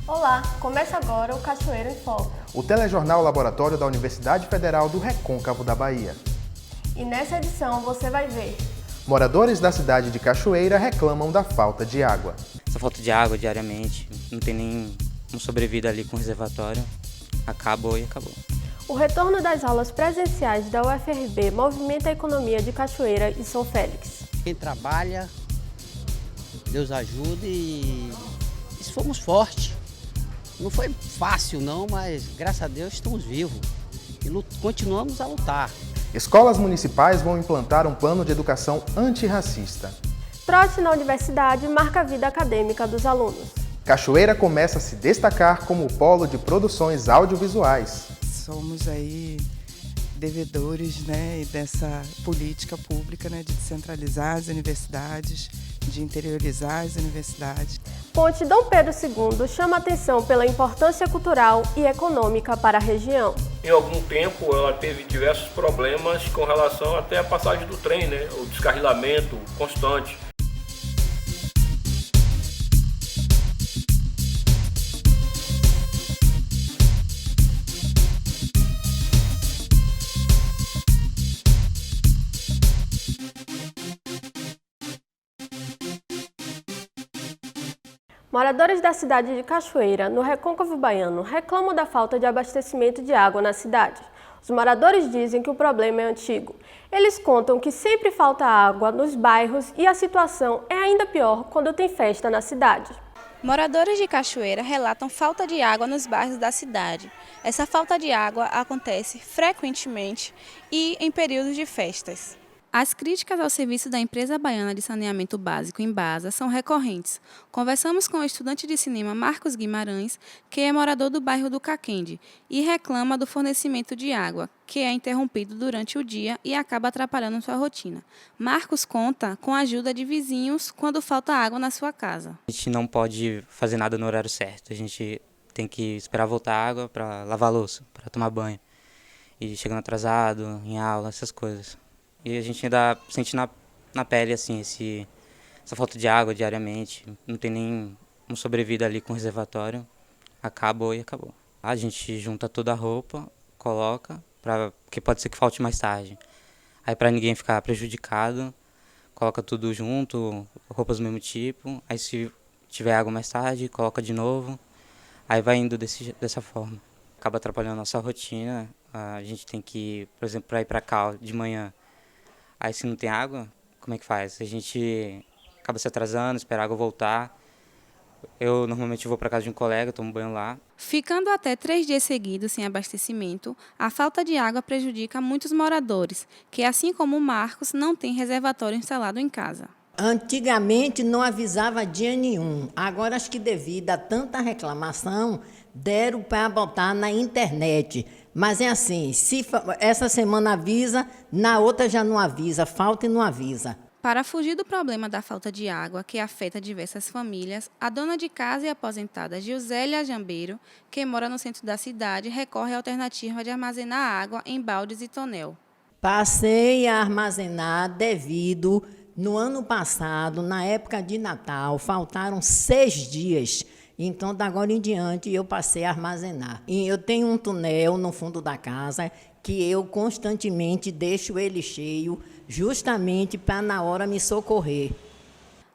Olá, começa agora o Cachoeira em Foco. O telejornal Laboratório da Universidade Federal do Recôncavo da Bahia. E nessa edição você vai ver: moradores da cidade de Cachoeira reclamam da falta de água. Essa falta de água diariamente, não tem nem uma sobrevida ali com o reservatório, acabou. O retorno das aulas presenciais da UFRB movimenta a economia de Cachoeira e São Félix. Quem trabalha, Deus ajude e fomos fortes. Não foi fácil não, mas graças a Deus estamos vivos e continuamos a lutar. Escolas municipais vão implantar um plano de educação antirracista. Trote na universidade marca a vida acadêmica dos alunos. Cachoeira começa a se destacar como polo de produções audiovisuais. Somos aí devedores, dessa política pública, de descentralizar as universidades, de interiorizar as universidades. Ponte Dom Pedro II chama atenção pela importância cultural e econômica para a região. Em algum tempo ela teve diversos problemas com relação até a passagem do trem, o descarrilamento constante. Moradores da cidade de Cachoeira, no Recôncavo Baiano, reclamam da falta de abastecimento de água na cidade. Os moradores dizem que o problema é antigo. Eles contam que sempre falta água nos bairros e a situação é ainda pior quando tem festa na cidade. Moradores de Cachoeira relatam falta de água nos bairros da cidade. Essa falta de água acontece frequentemente e em períodos de festas. As críticas ao serviço da Empresa Baiana de Saneamento Básico, Embasa, são recorrentes. Conversamos com o estudante de cinema Marcos Guimarães, que é morador do bairro do Caquende, e reclama do fornecimento de água, que é interrompido durante o dia e acaba atrapalhando sua rotina. Marcos conta com a ajuda de vizinhos quando falta água na sua casa. A gente não pode fazer nada no horário certo, a gente tem que esperar voltar a água para lavar a louça, para tomar banho, e chegando atrasado, em aula, essas coisas. E a gente ainda sente na pele assim, essa falta de água diariamente, não tem nem uma sobrevida ali com o reservatório, acabou. A gente junta toda a roupa, coloca, porque pode ser que falte mais tarde. Aí para ninguém ficar prejudicado, coloca tudo junto, roupas do mesmo tipo, aí se tiver água mais tarde, coloca de novo, aí vai indo dessa forma. Acaba atrapalhando a nossa rotina, a gente tem que, por exemplo, para ir para cá de manhã, aí se não tem água, como é que faz? A gente acaba se atrasando, espera a água voltar. Eu normalmente vou para casa de um colega, tomo banho lá. Ficando até 3 dias seguidos sem abastecimento, a falta de água prejudica muitos moradores, que assim como o Marcos, não tem reservatório instalado em casa. Antigamente não avisava dia nenhum, agora acho que devido a tanta reclamação, deram para botar na internet. Mas é assim, se essa semana avisa, na outra já não avisa, falta e não avisa. Para fugir do problema da falta de água, que afeta diversas famílias, a dona de casa e aposentada Gilzélia Jambeiro, que mora no centro da cidade, recorre à alternativa de armazenar água em baldes e tonel. Passei a armazenar devido, no ano passado, na época de Natal, faltaram 6 dias. Então, da agora em diante, eu passei a armazenar. E eu tenho um tonel no fundo da casa que eu constantemente deixo ele cheio, justamente para na hora me socorrer.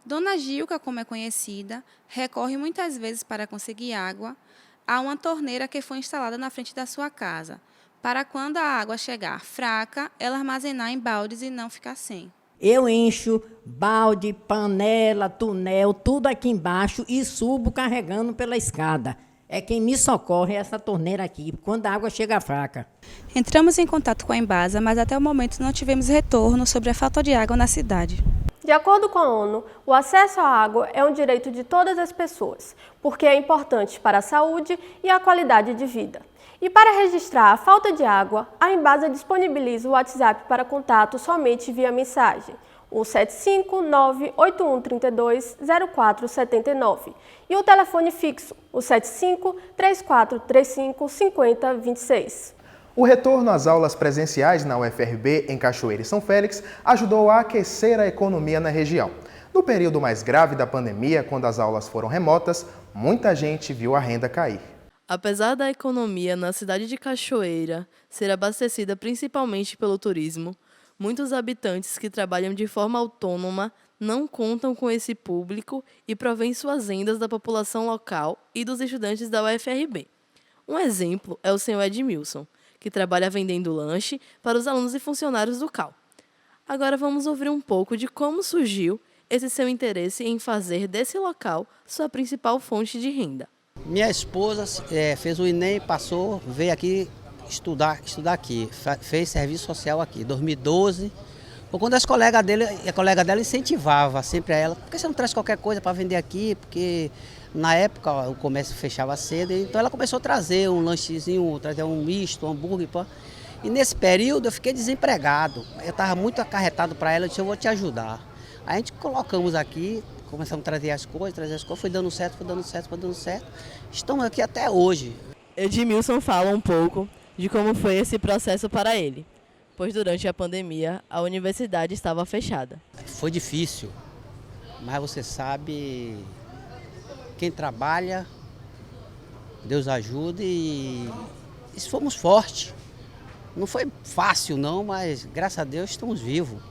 Dona Gilca, como é conhecida, recorre muitas vezes para conseguir água a uma torneira que foi instalada na frente da sua casa, para quando a água chegar fraca, ela armazenar em baldes e não ficar sem. Eu encho balde, panela, tonel, tudo aqui embaixo e subo carregando pela escada. É quem me socorre essa torneira aqui, quando a água chega fraca. Entramos em contato com a Embasa, mas até o momento não tivemos retorno sobre a falta de água na cidade. De acordo com a ONU, o acesso à água é um direito de todas as pessoas, porque é importante para a saúde e a qualidade de vida. E para registrar a falta de água, a Embasa disponibiliza o WhatsApp para contato somente via mensagem, o 759-8132-0479, e o telefone fixo, o 75-3435-5026. O retorno às aulas presenciais na UFRB em Cachoeira e São Félix ajudou a aquecer a economia na região. No período mais grave da pandemia, quando as aulas foram remotas, muita gente viu a renda cair. Apesar da economia na cidade de Cachoeira ser abastecida principalmente pelo turismo, muitos habitantes que trabalham de forma autônoma não contam com esse público e provêm suas rendas da população local e dos estudantes da UFRB. Um exemplo é o senhor Edmilson, que trabalha vendendo lanche para os alunos e funcionários do CAU. Agora vamos ouvir um pouco de como surgiu esse seu interesse em fazer desse local sua principal fonte de renda. Minha esposa fez o Enem, passou, veio aqui estudar aqui, fez serviço social aqui, em 2012. Quando a colega dela incentivava sempre a ela, por que você não traz qualquer coisa para vender aqui? Porque na época o comércio fechava cedo, então ela começou a trazer um lanchezinho, trazer um misto, um hambúrguer. E nesse período eu fiquei desempregado, eu estava muito acarretado para ela, eu disse, eu vou te ajudar. Aí a gente colocamos aqui, começamos a trazer as coisas, foi dando certo. Estamos aqui até hoje. Edmilson fala um pouco de como foi esse processo para ele, pois durante a pandemia a universidade estava fechada. Foi difícil, mas você sabe, quem trabalha, Deus ajuda e fomos fortes. Não foi fácil não, mas graças a Deus estamos vivos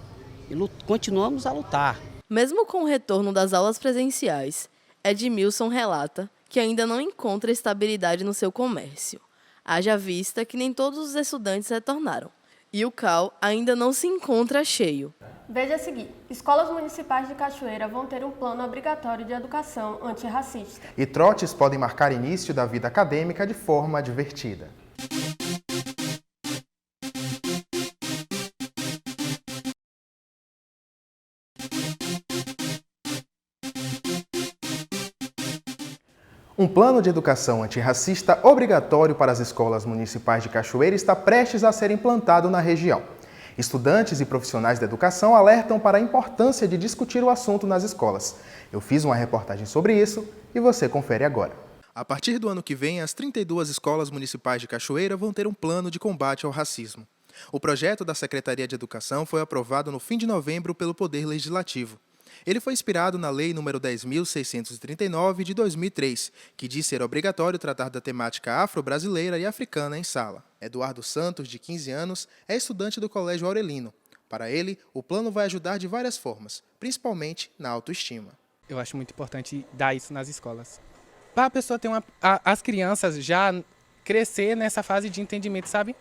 e continuamos a lutar. Mesmo com o retorno das aulas presenciais, Edmilson relata que ainda não encontra estabilidade no seu comércio. Haja vista que nem todos os estudantes retornaram. E o CAU ainda não se encontra cheio. Veja a seguir, escolas municipais de Cachoeira vão ter um plano obrigatório de educação antirracista. E trotes podem marcar início da vida acadêmica de forma divertida. Um plano de educação antirracista obrigatório para as escolas municipais de Cachoeira está prestes a ser implantado na região. Estudantes e profissionais da educação alertam para a importância de discutir o assunto nas escolas. Eu fiz uma reportagem sobre isso e você confere agora. A partir do ano que vem, as 32 escolas municipais de Cachoeira vão ter um plano de combate ao racismo. O projeto da Secretaria de Educação foi aprovado no fim de novembro pelo Poder Legislativo. Ele foi inspirado na Lei nº 10.639, de 2003, que diz ser obrigatório tratar da temática afro-brasileira e africana em sala. Eduardo Santos, de 15 anos, é estudante do Colégio Aurelino. Para ele, o plano vai ajudar de várias formas, principalmente na autoestima. Eu acho muito importante dar isso nas escolas. Para a pessoa ter as crianças já crescer nessa fase de entendimento, sabe?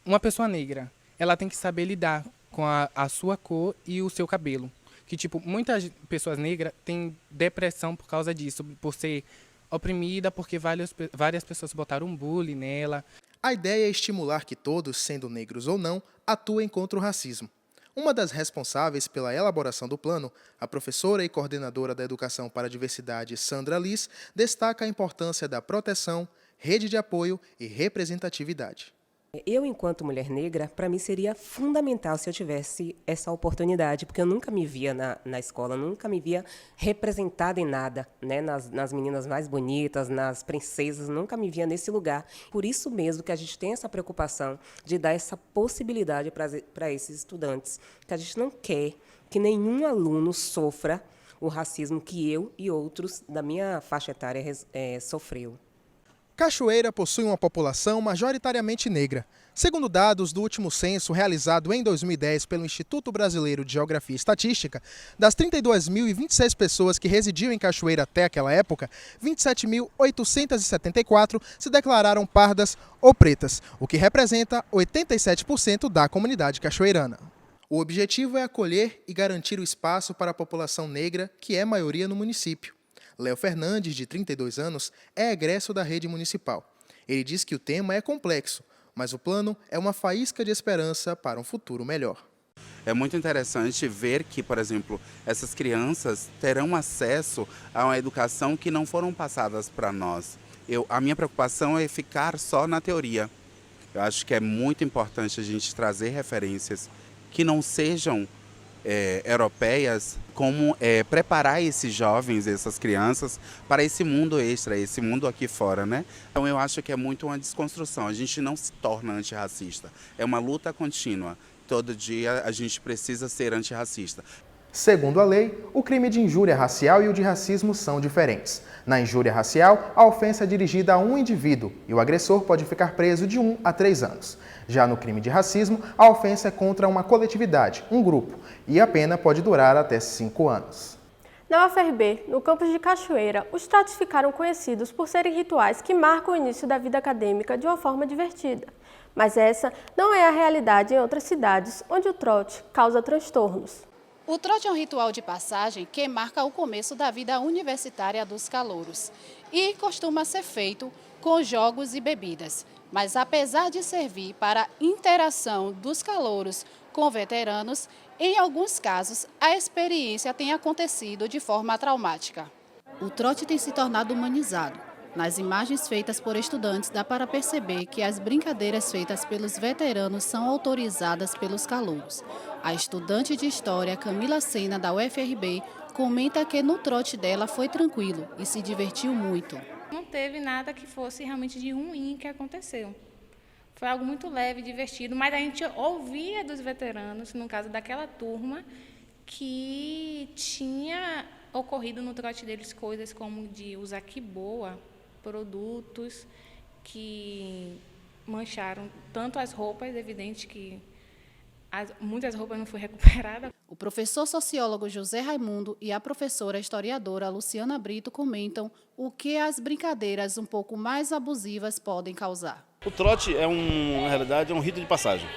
Uma pessoa negra, ela tem que saber lidar com a sua cor e o seu cabelo. Que, tipo, muitas pessoas negras têm depressão por causa disso, por ser oprimida, porque várias pessoas botaram um bullying nela. A ideia é estimular que todos, sendo negros ou não, atuem contra o racismo. Uma das responsáveis pela elaboração do plano, a professora e coordenadora da Educação para a Diversidade, Sandra Liz, destaca a importância da proteção, rede de apoio e representatividade. Eu, enquanto mulher negra, para mim seria fundamental se eu tivesse essa oportunidade, porque eu nunca me via na escola, nunca me via representada em nada, né? Nas meninas mais bonitas, nas princesas, nunca me via nesse lugar. Por isso mesmo que a gente tem essa preocupação de dar essa possibilidade para esses estudantes, que a gente não quer que nenhum aluno sofra o racismo que eu e outros da minha faixa etária sofreu. Cachoeira possui uma população majoritariamente negra. Segundo dados do último censo realizado em 2010 pelo Instituto Brasileiro de Geografia e Estatística, das 32.026 pessoas que residiam em Cachoeira até aquela época, 27.874 se declararam pardas ou pretas, o que representa 87% da comunidade cachoeirana. O objetivo é acolher e garantir o espaço para a população negra, que é maioria no município. Léo Fernandes, de 32 anos, é egresso da rede municipal. Ele diz que o tema é complexo, mas o plano é uma faísca de esperança para um futuro melhor. É muito interessante ver que, por exemplo, essas crianças terão acesso a uma educação que não foram passadas para nós. A minha preocupação é ficar só na teoria. Eu acho que é muito importante a gente trazer referências que não sejam europeias, como preparar esses jovens, essas crianças, para esse mundo extra, esse mundo aqui fora, né? Então eu acho que é muito uma desconstrução, a gente não se torna antirracista, é uma luta contínua, todo dia a gente precisa ser antirracista. Segundo a lei, o crime de injúria racial e o de racismo são diferentes. Na injúria racial, a ofensa é dirigida a um indivíduo e o agressor pode ficar preso de 1 a 3 anos. Já no crime de racismo, a ofensa é contra uma coletividade, um grupo, e a pena pode durar até 5 anos. Na UFRB, no campus de Cachoeira, os trotes ficaram conhecidos por serem rituais que marcam o início da vida acadêmica de uma forma divertida. Mas essa não é a realidade em outras cidades, onde o trote causa transtornos. O trote é um ritual de passagem que marca o começo da vida universitária dos calouros e costuma ser feito com jogos e bebidas. Mas apesar de servir para a interação dos calouros com veteranos, em alguns casos a experiência tem acontecido de forma traumática. O trote tem se tornado humanizado. Nas imagens feitas por estudantes, dá para perceber que as brincadeiras feitas pelos veteranos são autorizadas pelos calouros. A estudante de História, Camila Sena, da UFRB, comenta que no trote dela foi tranquilo e se divertiu muito. Não teve nada que fosse realmente de ruim que aconteceu. Foi algo muito leve, divertido, mas a gente ouvia dos veteranos, no caso daquela turma, que tinha ocorrido no trote deles coisas como de usar quiboa, produtos que mancharam tanto as roupas, é evidente que muitas roupas não foram recuperadas. O professor sociólogo José Raimundo e a professora historiadora Luciana Brito comentam o que as brincadeiras um pouco mais abusivas podem causar. O trote, na realidade, é um rito de passagem.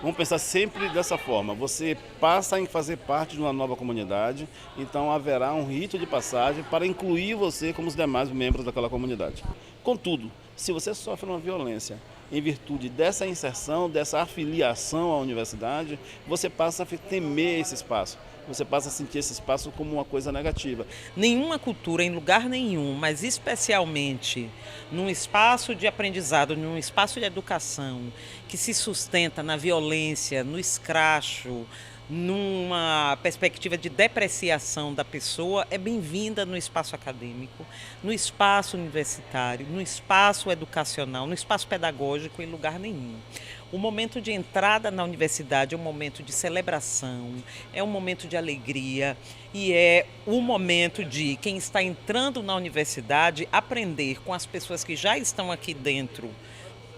Vamos pensar sempre dessa forma, você passa a fazer parte de uma nova comunidade, então haverá um rito de passagem para incluir você como os demais membros daquela comunidade. Contudo, se você sofre uma violência em virtude dessa inserção, dessa afiliação à universidade, você passa a temer esse espaço. Você passa a sentir esse espaço como uma coisa negativa. Nenhuma cultura, em lugar nenhum, mas especialmente num espaço de aprendizado, num espaço de educação, que se sustenta na violência, no escracho, numa perspectiva de depreciação da pessoa, é bem-vinda no espaço acadêmico, no espaço universitário, no espaço educacional, no espaço pedagógico, em lugar nenhum. O momento de entrada na universidade é um momento de celebração, é um momento de alegria e é o momento de quem está entrando na universidade aprender com as pessoas que já estão aqui dentro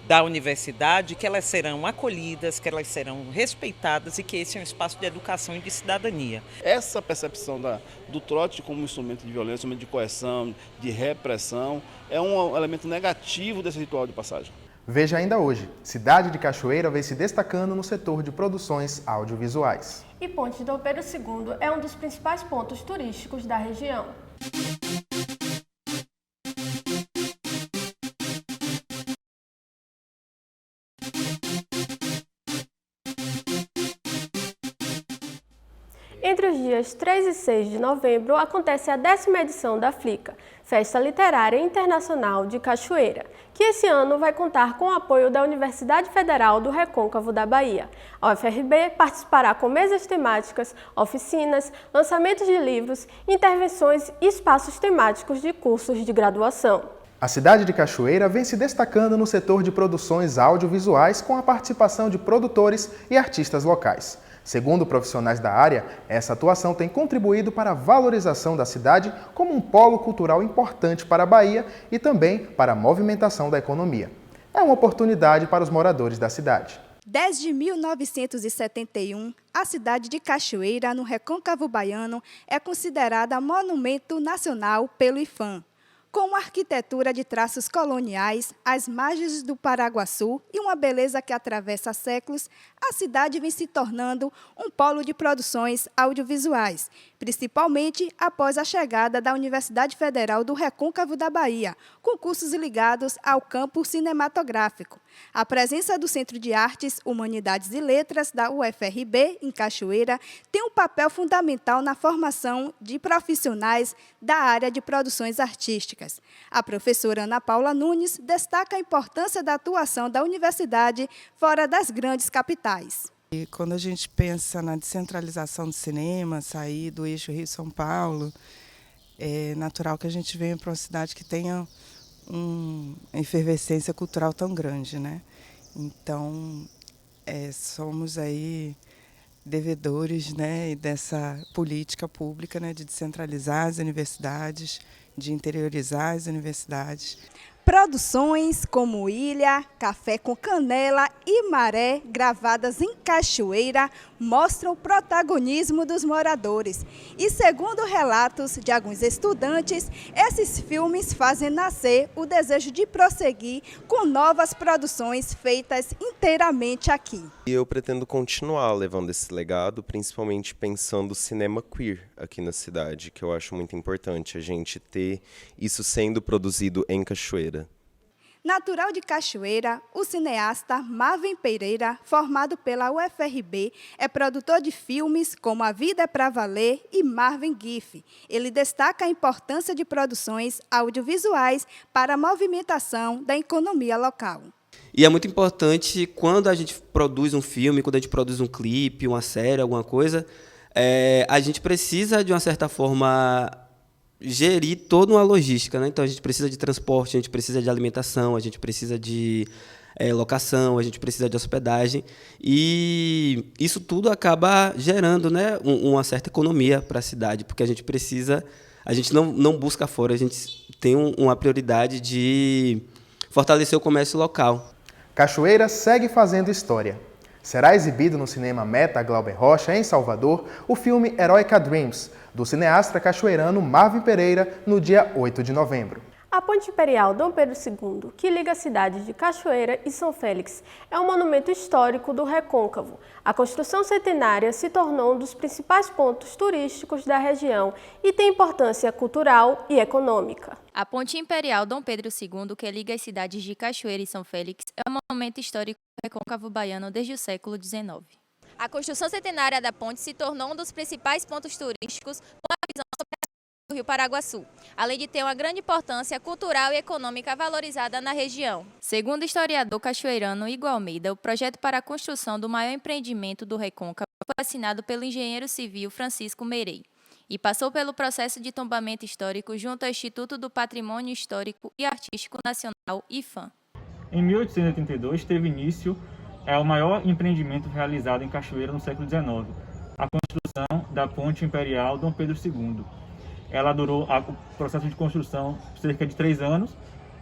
da universidade, que elas serão acolhidas, que elas serão respeitadas e que esse é um espaço de educação e de cidadania. Essa percepção do trote como instrumento de violência, instrumento de coerção, de repressão, é um elemento negativo desse ritual de passagem. Veja ainda hoje, Cidade de Cachoeira vem se destacando no setor de produções audiovisuais. E Ponte Dom Pedro II é um dos principais pontos turísticos da região. Entre os dias 3 e 6 de novembro acontece a 10ª edição da FLICA, Festa Literária Internacional de Cachoeira, que esse ano vai contar com o apoio da Universidade Federal do Recôncavo da Bahia. A UFRB participará com mesas temáticas, oficinas, lançamentos de livros, intervenções e espaços temáticos de cursos de graduação. A cidade de Cachoeira vem se destacando no setor de produções audiovisuais com a participação de produtores e artistas locais. Segundo profissionais da área, essa atuação tem contribuído para a valorização da cidade como um polo cultural importante para a Bahia e também para a movimentação da economia. É uma oportunidade para os moradores da cidade. Desde 1971, a cidade de Cachoeira, no Recôncavo Baiano, é considerada monumento nacional pelo IPHAN. Com uma arquitetura de traços coloniais, as margens do Paraguaçu e uma beleza que atravessa séculos, a cidade vem se tornando um polo de produções audiovisuais, principalmente após a chegada da Universidade Federal do Recôncavo da Bahia, com cursos ligados ao campo cinematográfico. A presença do Centro de Artes, Humanidades e Letras da UFRB, em Cachoeira, tem um papel fundamental na formação de profissionais da área de produções artísticas. A professora Ana Paula Nunes destaca a importância da atuação da universidade fora das grandes capitais. E quando a gente pensa na descentralização do cinema, sair do eixo Rio-São Paulo, é natural que a gente venha para uma cidade que tenha uma efervescência cultural tão grande, né? Então, somos aí devedores, né, e dessa política pública, né, de descentralizar as universidades, de interiorizar as universidades. Produções como Ilha, Café com Canela e Maré, gravadas em Cachoeira, mostram o protagonismo dos moradores. E segundo relatos de alguns estudantes, esses filmes fazem nascer o desejo de prosseguir com novas produções feitas inteiramente aqui. E eu pretendo continuar levando esse legado, principalmente pensando o cinema queer aqui na cidade, que eu acho muito importante a gente ter isso sendo produzido em Cachoeira. Natural de Cachoeira, o cineasta Marvin Pereira, formado pela UFRB, é produtor de filmes como A Vida é pra Valer e Marvin Giff. Ele destaca a importância de produções audiovisuais para a movimentação da economia local. E é muito importante quando a gente produz um filme, quando a gente produz um clipe, uma série, alguma coisa, a gente precisa, de uma certa forma, gerir toda uma logística, né? Então, a gente precisa de transporte, a gente precisa de alimentação, a gente precisa de locação, a gente precisa de hospedagem. E isso tudo acaba gerando, né, uma certa economia para a cidade, porque a gente não busca fora, a gente tem uma prioridade de fortalecer o comércio local. Cachoeira segue fazendo história. Será exibido no cinema Meta Glauber Rocha, em Salvador, o filme Heroica Dreams, do cineasta cachoeirano Marvin Pereira, no dia 8 de novembro. A Ponte Imperial Dom Pedro II, que liga as cidades de Cachoeira e São Félix, é um monumento histórico do Recôncavo. A construção centenária se tornou um dos principais pontos turísticos da região e tem importância cultural e econômica. A Ponte Imperial Dom Pedro II, que liga as cidades de Cachoeira e São Félix, é um monumento histórico do Recôncavo baiano desde o século XIX. A construção centenária da ponte se tornou um dos principais pontos turísticos com a visão sobre o Rio Paraguaçu, além de ter uma grande importância cultural e econômica valorizada na região. Segundo o historiador cachoeirano Igor Almeida, o projeto para a construção do maior empreendimento do Recôncavo foi assinado pelo engenheiro civil Francisco Meirey e passou pelo processo de tombamento histórico junto ao Instituto do Patrimônio Histórico e Artístico Nacional, IFAM. Em 1882 teve início o maior empreendimento realizado em Cachoeira no século XIX, a construção da Ponte Imperial Dom Pedro II. Ela durou o processo de construção cerca de 3 anos,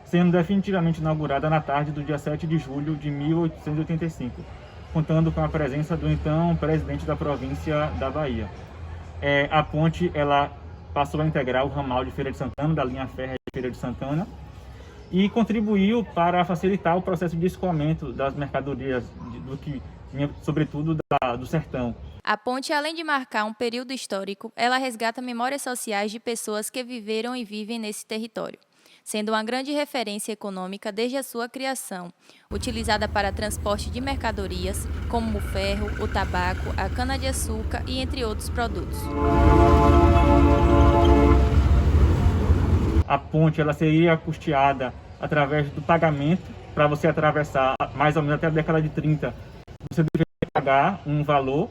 sendo definitivamente inaugurada na tarde do dia 7 de julho de 1885, contando com a presença do então presidente da província da Bahia. A ponte ela passou a integrar o ramal de Feira de Santana, da linha férrea de Feira de Santana, e contribuiu para facilitar o processo de escoamento das mercadorias, do que vinha, sobretudo, do sertão. A ponte, além de marcar um período histórico, ela resgata memórias sociais de pessoas que viveram e vivem nesse território, sendo uma grande referência econômica desde a sua criação, utilizada para transporte de mercadorias, como o ferro, o tabaco, a cana-de-açúcar e entre outros produtos. A ponte ela seria custeada através do pagamento. Para você atravessar mais ou menos até a década de 30, você deveria pagar um valor,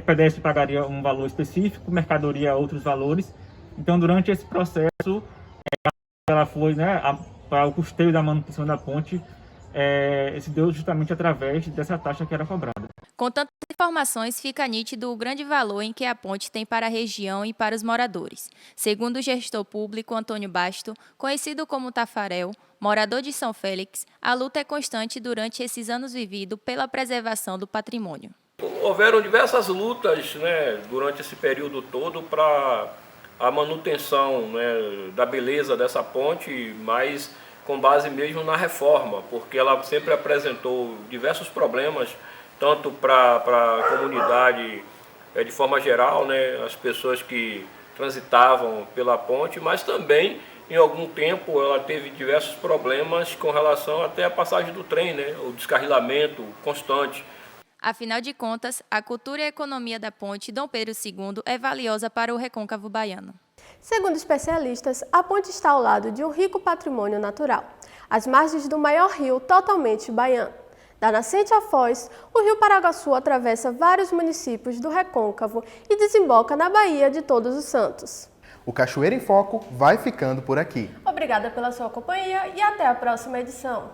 pedestre pagaria um valor específico, mercadoria outros valores. Então, durante esse processo, ela foi, para o custeio da manutenção da ponte, se deu justamente através dessa taxa que era cobrada. Com tantas informações, fica nítido o grande valor em que a ponte tem para a região e para os moradores. Segundo o gestor público Antônio Basto, conhecido como Tafarel, morador de São Félix, a luta é constante durante esses anos vividos pela preservação do patrimônio. Houveram diversas lutas, durante esse período todo para a manutenção, da beleza dessa ponte, mas com base mesmo na reforma, porque ela sempre apresentou diversos problemas, tanto para a comunidade de forma geral, as pessoas que transitavam pela ponte, mas também, em algum tempo, ela teve diversos problemas com relação até à passagem do trem, o descarrilamento constante. Afinal de contas, a cultura e a economia da ponte Dom Pedro II é valiosa para o Recôncavo baiano. Segundo especialistas, a ponte está ao lado de um rico patrimônio natural, às margens do maior rio totalmente baiano. Da nascente à foz, o rio Paraguaçu atravessa vários municípios do Recôncavo e desemboca na Baía de Todos os Santos. O Cachoeira em Foco vai ficando por aqui. Obrigada pela sua companhia e até a próxima edição.